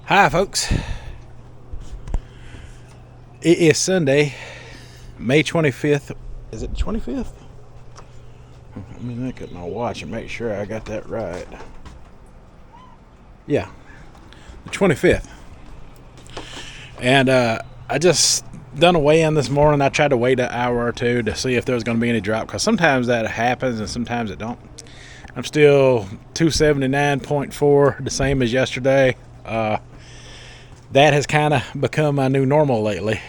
Hi, folks. It is Sunday, May 25th. Is it 25th? Let me look at my watch and make sure I got that right. Yeah, the 25th. And I just done a weigh-in this morning. I tried to wait an hour or two to see if there was going to be any drop, because sometimes that happens and sometimes it don't. I'm still 279.4, the same as yesterday. That has kind of become my new normal lately,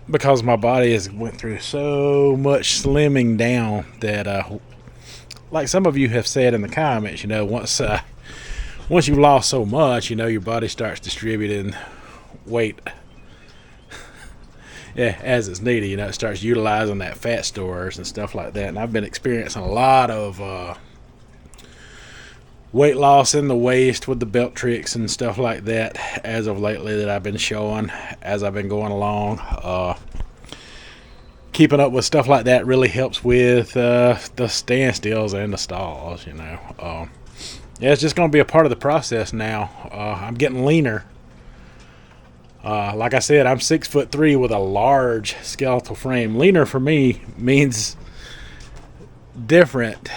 because my body has went through so much slimming down that, like some of you have said in the comments, once you've lost so much, your body starts distributing weight as it's needed. It starts utilizing that fat stores and stuff like that. And I've been experiencing a lot of weight loss in the waist with the belt tricks and stuff like that as of lately that I've been showing as I've been going along. Keeping up with stuff like that really helps with the standstills and the stalls. It's just going to be a part of the process now. I'm getting leaner. Like I said, I'm 6'3" with a large skeletal frame. Leaner for me means different.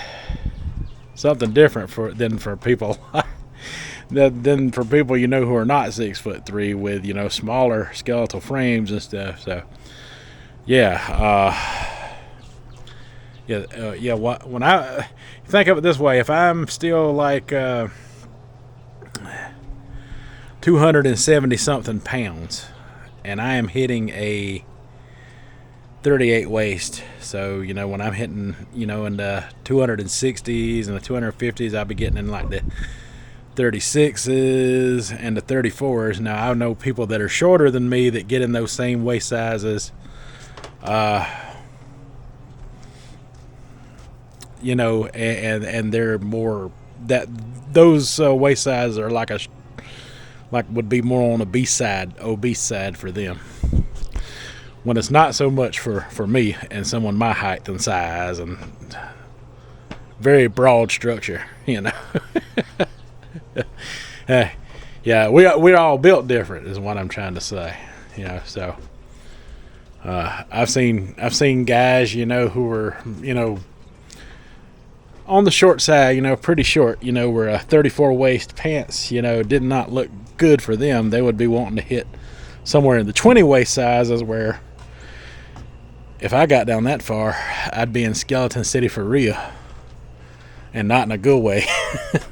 Something different than for people than for people who are not 6'3" with smaller skeletal frames and stuff. So when I think of it this way, if I'm still like 270 something pounds and I am hitting a 38 waist, so when I'm hitting in the 260s and the 250s, I'll be getting in like the 36s and the 34s. Now I know people that are shorter than me that get in those same waist sizes, and they're more that those waist sizes are like would be more on obese side for them, when it's not so much for me and someone my height and size and very broad structure. We're all built different is what I'm trying to say. So I've seen guys who were on the short side, pretty short, where a 34 waist pants did not look good for them. They would be wanting to hit somewhere in the 20 waist sizes, where if I got down that far, I'd be in Skeleton City for real, and not in a good way.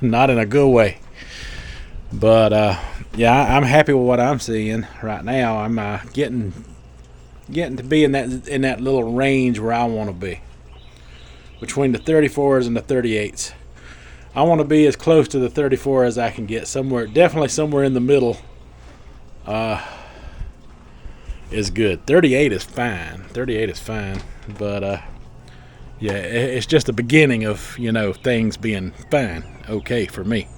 Not in a good way. But I'm happy with what I'm seeing right now. I'm getting to be in that little range where I want to be, between the 34s and the 38s. I want to be as close to the 34 as I can get. Definitely somewhere in the middle is good. 38 is fine. But it's just the beginning of things being fine, okay for me.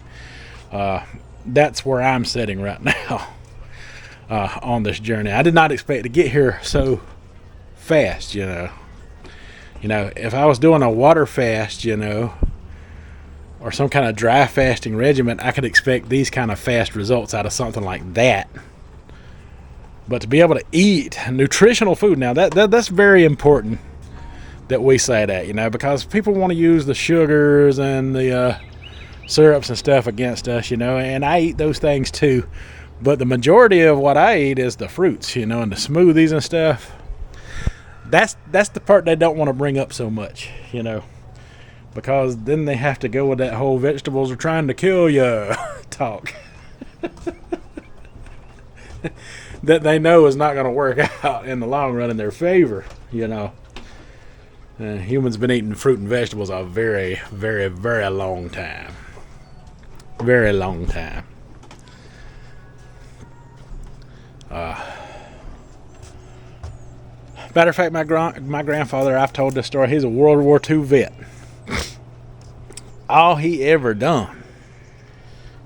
That's where I'm sitting right now on this journey. I did not expect to get here so fast. If I was doing a water fast, or some kind of dry fasting regimen, I could expect these kind of fast results out of something like that. But to be able to eat nutritional food, now that's very important that we say that, because people want to use the sugars and the syrups and stuff against us, and I eat those things too. But the majority of what I eat is the fruits, and the smoothies and stuff. That's the part they don't want to bring up so much, because then they have to go with that whole vegetables are trying to kill you talk. That they know is not going to work out in the long run in their favor. Humans been eating fruit and vegetables a very, very, very long time. Very long time. Matter of fact, my grandfather, I've told this story, he's a World War II vet. All he ever done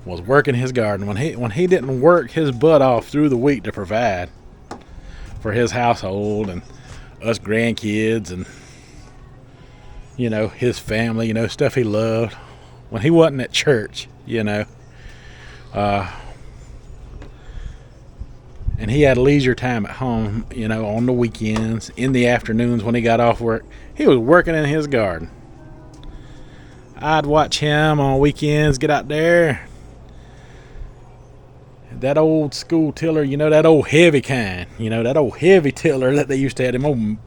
was working his garden. When he didn't work his butt off through the week to provide for his household and us grandkids and his family, stuff he loved. When he wasn't at church, And he had leisure time at home, you know, on the weekends, in the afternoons when he got off work. He was working in his garden. I'd watch him on weekends get out there. That old school tiller, you know, that old heavy kind, you know, that old heavy tiller that they used to have. Them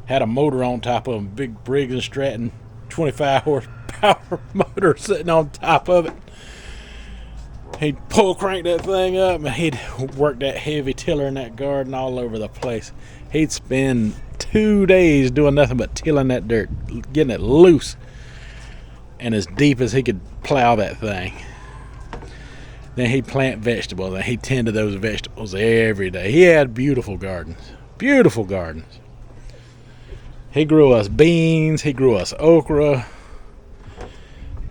had a motor on top of them, big Briggs and Stratton 25 horsepower motor sitting on top of it. He'd pull crank that thing up and he'd work that heavy tiller in that garden all over the place. He'd spend 2 days doing nothing but tilling that dirt, getting it loose and as deep as he could plow that thing. Then he'd plant vegetables and he'd tend to those vegetables every day. He had beautiful gardens. Beautiful gardens. He grew us beans. He grew us okra.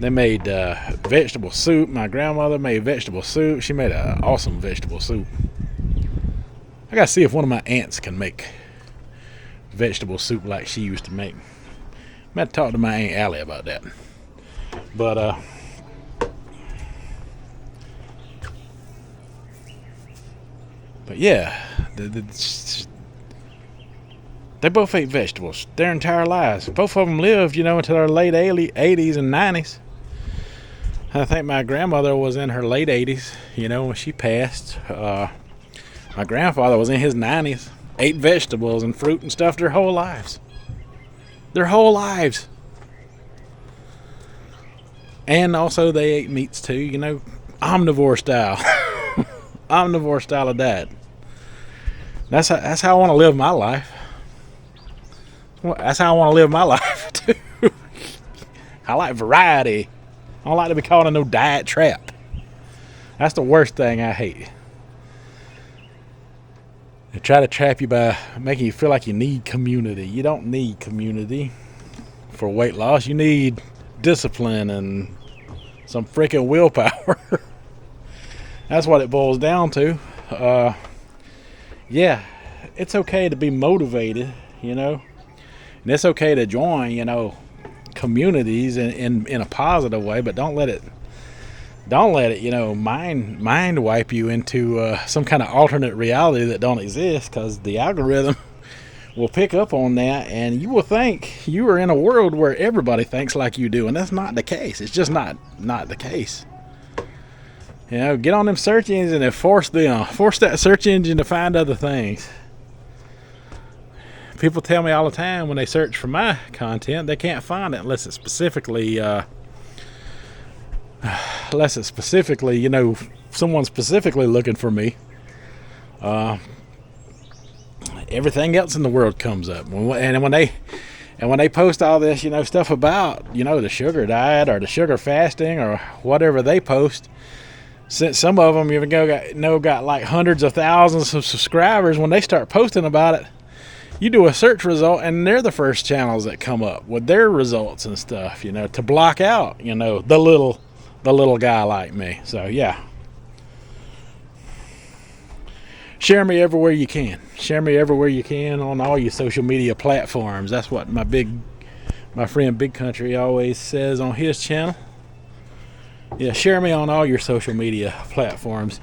They made vegetable soup. My grandmother made vegetable soup. She made an awesome vegetable soup. I gotta see if one of my aunts can make vegetable soup like she used to make. I'm gonna talk to my Aunt Allie about that. But yeah, they both ate vegetables their entire lives. Both of them lived, you know, until their late 80s and 90s. I think my grandmother was in her late 80s, you know, when she passed. My grandfather was in his 90s, ate vegetables and fruit and stuff their whole lives. Their whole lives. And also they ate meats too, you know, omnivore style. Omnivore style of diet. That's how I want to live my life. That's how I want to live my life too. I like variety. I don't like to be caught in no diet trap. That's the worst thing I hate. They try to trap you by making you feel like you need community. You don't need community for weight loss. You need discipline and some freaking willpower. That's what it boils down to. Yeah, it's okay to be motivated, you know. And it's okay to join, you know, communities in a positive way, but don't let it, you know, mind wipe you into some kind of alternate reality that don't exist, because the algorithm will pick up on that and you will think you are in a world where everybody thinks like you do, and that's not the case. It's just not the case. You know, get on them search engines and force that search engine to find other things. People tell me all the time when they search for my content, they can't find it unless it's specifically, you know, someone specifically looking for me. Everything else in the world comes up, and when they post all this, you know, stuff about, you know, the sugar diet or the sugar fasting or whatever they post. Since some of them even got like hundreds of thousands of subscribers, when they start posting about it, you do a search result and they're the first channels that come up with their results and stuff, you know, to block out, you know, the little guy like me. So yeah, share me everywhere you can. Share me everywhere you can on all your social media platforms. That's what my friend Big Country always says on his channel. Yeah, share me on all your social media platforms.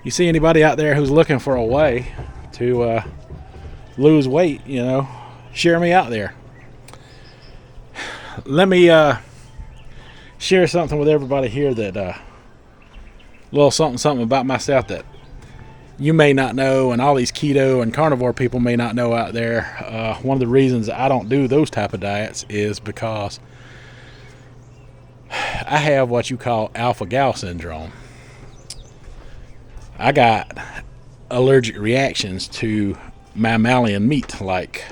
You see anybody out there who's looking for a way to lose weight, you know, share me out there. Let me share something with everybody here that a little something about myself that you may not know, and all these keto and carnivore people may not know out there. One of the reasons I don't do those type of diets is because I have what you call alpha-gal syndrome. I got allergic reactions to mammalian meat, like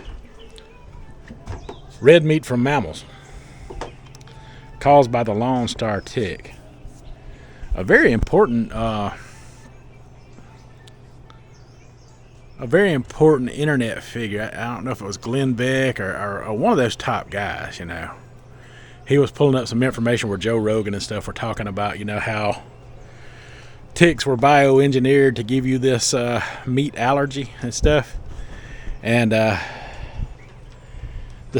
red meat from mammals, caused by the Lone Star tick. A very important internet figure. I don't know if it was Glenn Beck or one of those top guys, you know. He was pulling up some information where Joe Rogan and stuff were talking about, you know, how ticks were bioengineered to give you this meat allergy and stuff. And the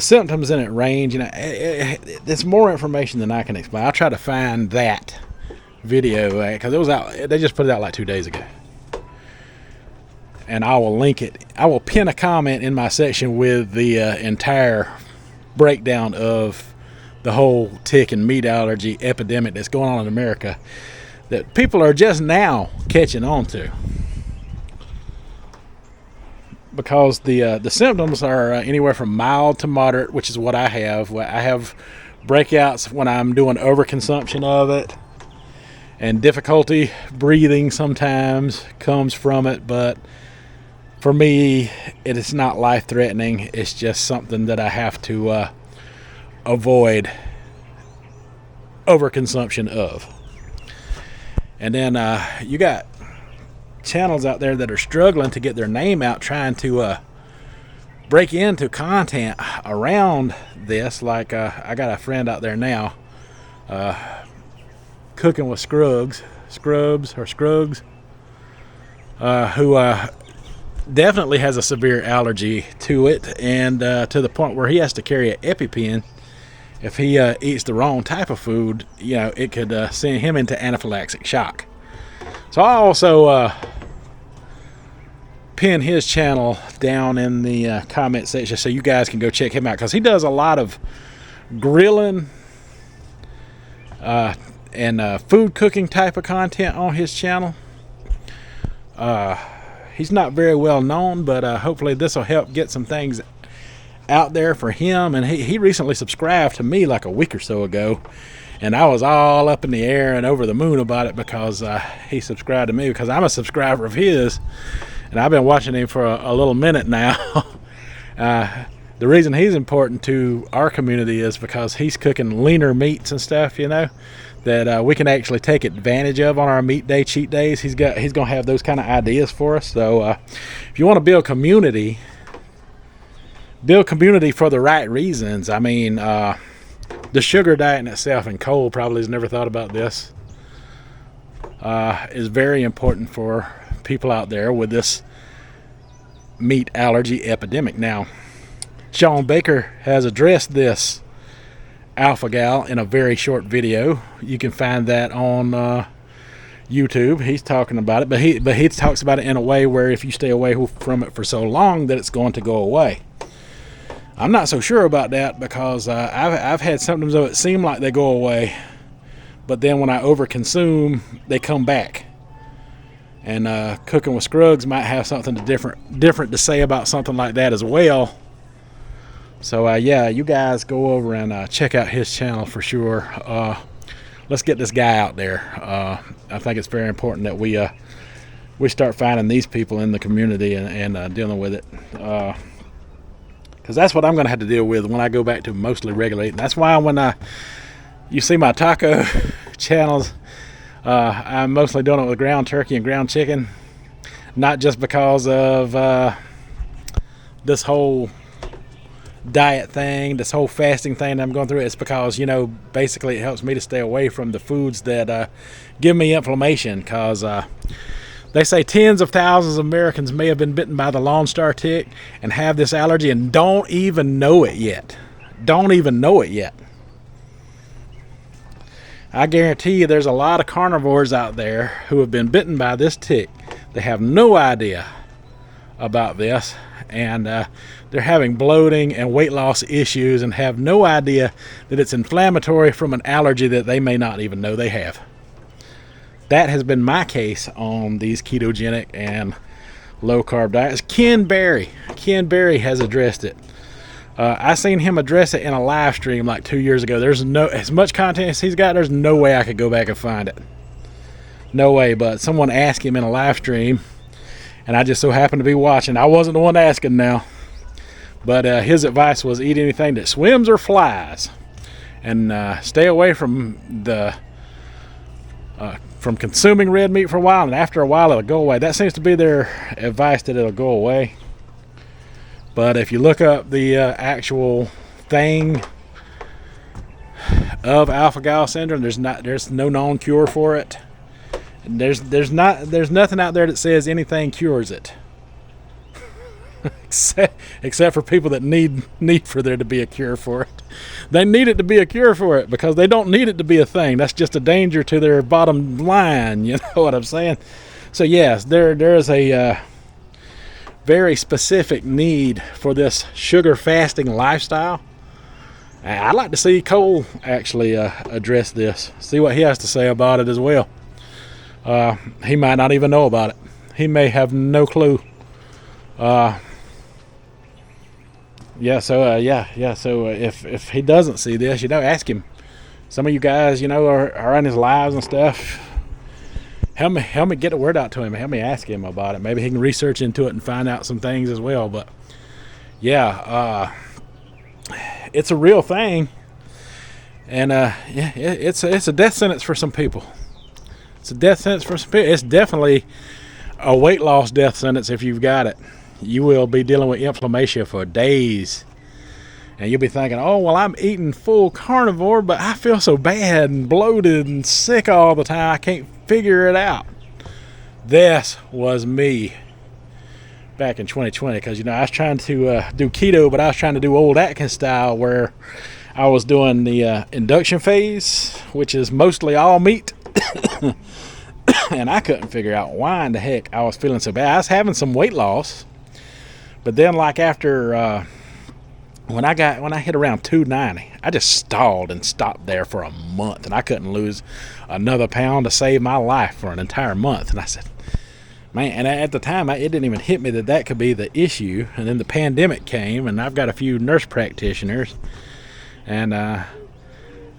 symptoms in it range, you know, it's more information than I can explain. I'll try to find that video, because it was out. They just put it out like 2 days ago, and I will link it. I will pin a comment in my section with the entire breakdown of the whole tick and meat allergy epidemic that's going on in America, that people are just now catching on to, because the symptoms are anywhere from mild to moderate, which is what I have. I have breakouts when I'm doing overconsumption of it, and difficulty breathing sometimes comes from it, but for me it is not life-threatening. It's just something that I have to avoid overconsumption of. And then you got channels out there that are struggling to get their name out, trying to break into content around this. Like I got a friend out there now, Cooking with Scruggs, who definitely has a severe allergy to it, and to the point where he has to carry an EpiPen. If he eats the wrong type of food, it could send him into anaphylactic shock. So I also pin his channel down in the comment section so you guys can go check him out, because he does a lot of grilling and food cooking type of content on his channel. He's not very well known, but hopefully this will help get some things out there for him. And he recently subscribed to me like a week or so ago, and I was all up in the air and over the moon about it, because he subscribed to me, because I'm a subscriber of his, and I've been watching him for a little minute now. The reason he's important to our community is because he's cooking leaner meats and stuff, that we can actually take advantage of on our meat day, cheat days. He's gonna have those kind of ideas for us. So if you want to build community for the right reasons. I mean, the sugar diet in itself, and Cole probably has never thought about this, is very important for people out there with this meat allergy epidemic. Now, Sean Baker has addressed this alpha gal in a very short video. You can find that on YouTube. He's talking about it, but he talks about it in a way where if you stay away from it for so long that it's going to go away. I'm not so sure about that, because I've had symptoms of it seem like they go away, but then when I overconsume, they come back. And Cooking with Scruggs might have something different to say about something like that as well. So yeah, you guys go over and check out his channel for sure. Let's get this guy out there. I think it's very important that we start finding these people in the community and dealing with it. Because that's what I'm going to have to deal with when I go back to mostly regular eating. That's why when you see my taco channels, I'm mostly doing it with ground turkey and ground chicken. Not just because of this whole diet thing, this whole fasting thing that I'm going through. It's because, basically it helps me to stay away from the foods that give me inflammation, because they say tens of thousands of Americans may have been bitten by the Lone Star tick and have this allergy and don't even know it yet. I guarantee you there's a lot of carnivores out there who have been bitten by this tick. They have no idea about this, and they're having bloating and weight loss issues and have no idea that it's inflammatory from an allergy that they may not even know they have. That has been my case on these ketogenic and low carb diets. Ken Berry has addressed it. I seen him address it in a live stream like 2 years ago. There's as much content as he's got, there's no way I could go back and find it. No way. But someone asked him in a live stream, and I just so happened to be watching. I wasn't the one asking now, but his advice was eat anything that swims or flies, and stay away from from consuming red meat for a while, and after a while it'll go away. That seems to be their advice, that it'll go away. But if you look up the actual thing of alpha-gal syndrome, there's no known cure for it. And there's nothing out there that says anything cures it. except for people that need for there to be a cure for it. They need it to be a cure for it because they don't need it to be a thing. That's just a danger to their bottom line. You know what I'm saying? So yes, there is a very specific need for this sugar fasting lifestyle. I'd like to see Cole actually address this, see what he has to say about it as well. He might not even know about it. He may have no clue. So if he doesn't see this, ask him. Some of you guys, are in his lives and stuff. Help me get the word out to him. Help me ask him about it. Maybe he can research into it and find out some things as well. But it's a real thing, and it's a death sentence for some people. It's a death sentence for some people. It's definitely a weight loss death sentence if you've got it. You will be dealing with inflammation for days. And you'll be thinking, oh, well, I'm eating full carnivore, but I feel so bad and bloated and sick all the time. I can't figure it out. This was me back in 2020 because, I was trying to do keto, but I was trying to do old Atkins style where I was doing the induction phase, which is mostly all meat. And I couldn't figure out why in the heck I was feeling so bad. I was having some weight loss, but then like after when I hit around 290, I just stalled and stopped there for a month, and I couldn't lose another pound to save my life for an entire month. And I said, man, and at the time it didn't even hit me that could be the issue. And then the pandemic came, and I've got a few nurse practitioners, and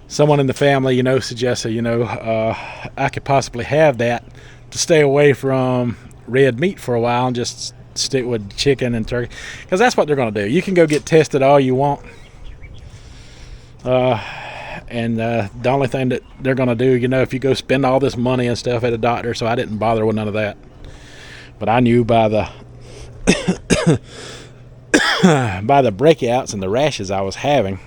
someone in the family, suggested, I could possibly have that to stay away from red meat for a while and just stick with chicken and turkey, because that's what they're going to do. You can go get tested all you want, and the only thing that they're going to do, if you go spend all this money and stuff at a doctor, so I didn't bother with none of that. But I knew by the by the breakouts and the rashes I was having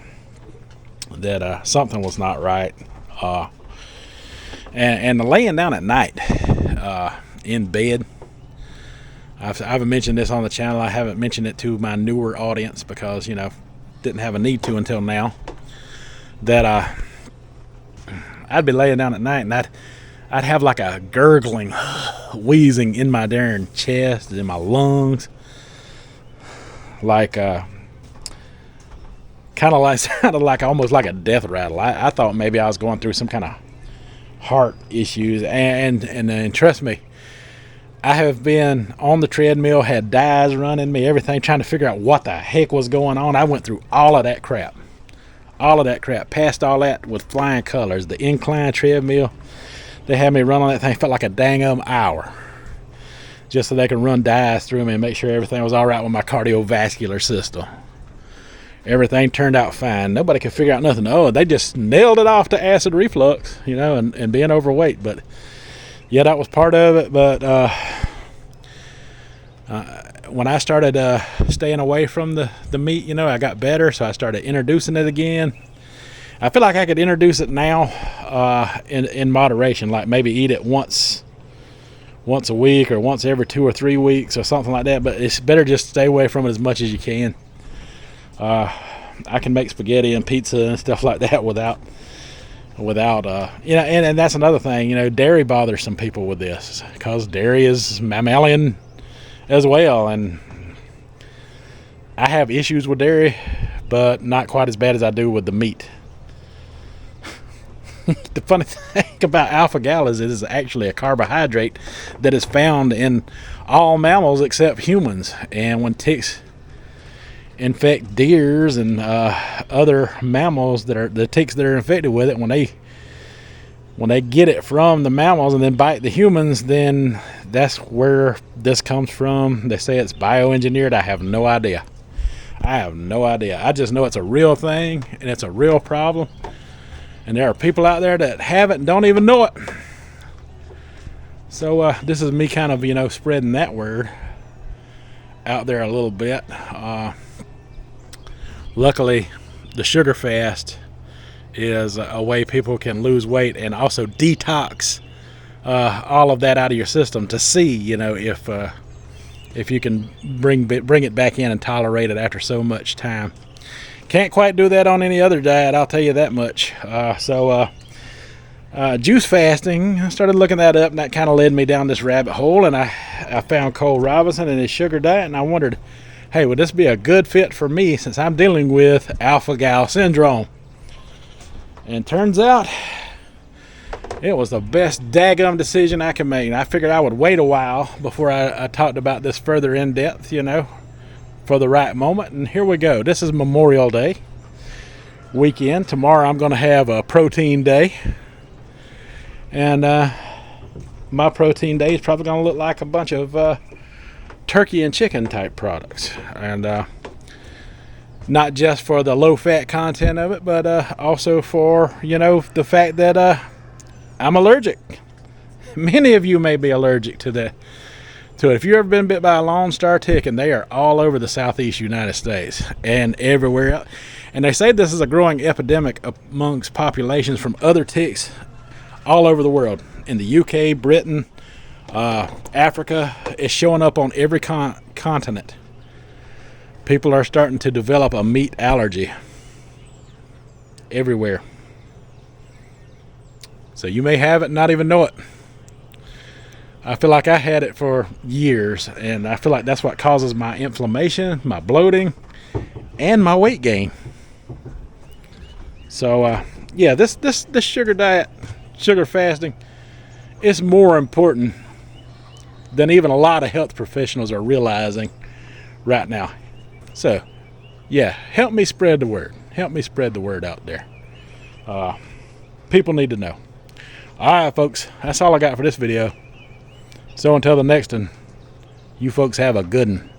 that something was not right. And the laying down at night in bed, I've mentioned this on the channel. I haven't mentioned it to my newer audience because, didn't have a need to until now. That I'd be laying down at night and I'd have like a gurgling, wheezing in my darn chest, in my lungs. Like, kind of like, sounded like almost like a death rattle. I thought maybe I was going through some kind of heart issues. And trust me, I have been on the treadmill, had dyes running me, everything, trying to figure out what the heck was going on. I went through all of that crap, passed all that with flying colors. The incline treadmill, they had me run on that thing, felt like a dang hour, just so they could run dyes through me and make sure everything was all right with my cardiovascular system. Everything turned out fine. Nobody could figure out nothing. Oh, they just nailed it off to acid reflux, and being overweight. But yeah, that was part of it. But when I started staying away from the meat, I got better, so I started introducing it again. I feel like I could introduce it now in moderation, like maybe eat it once a week or once every 2 or 3 weeks or something like that. But it's better just stay away from it as much as you can. I can make spaghetti and pizza and stuff like that without and that's another thing. Dairy bothers some people with this because dairy is mammalian as well, and I have issues with dairy, but not quite as bad as I do with the meat. The funny thing about alpha-gal is it is actually a carbohydrate that is found in all mammals except humans, and when ticks infect deers and other mammals, the ticks that are infected with it, when they get it from the mammals and then bite the humans, then that's where this comes from. They say it's bioengineered. I have no idea. I just know it's a real thing and it's a real problem, and there are people out there that have it and don't even know it. So this is me kind of spreading that word out there a little bit. Luckily, the sugar fast is a way people can lose weight and also detox all of that out of your system to see, if if you can bring it back in and tolerate it after so much time. Can't quite do that on any other diet, I'll tell you that much. Juice fasting, I started looking that up, and that kind of led me down this rabbit hole, and I found Cole Robinson and his sugar diet, and I wondered, hey, would this be a good fit for me since I'm dealing with alpha-gal syndrome? And turns out it was the best daggum decision I could make. And I figured I would wait a while before I talked about this further in depth, you know, for the right moment. And here we go. This is Memorial Day weekend. Tomorrow I'm going to have a protein day. And my protein day is probably going to look like a bunch of turkey and chicken type products. And not just for the low fat content of it, but also for, you know, the fact that I'm allergic. Many of you may be allergic to it. If you've ever been bit by a Lone Star tick, and they are all over the southeast United States and everywhere else. And they say this is a growing epidemic amongst populations from other ticks all over the world. In the UK, Britain, Africa, it's showing up on every continent. People are starting to develop a meat allergy everywhere. So you may have it and not even know it. I feel like I had it for years, and I feel like that's what causes my inflammation, my bloating, and my weight gain. So yeah, this sugar diet, sugar fasting, is more important than even a lot of health professionals are realizing right now. So yeah, help me spread the word. Help me spread the word out there. People need to know. All right, folks, that's all I got for this video. So until the next one, you folks have a good one.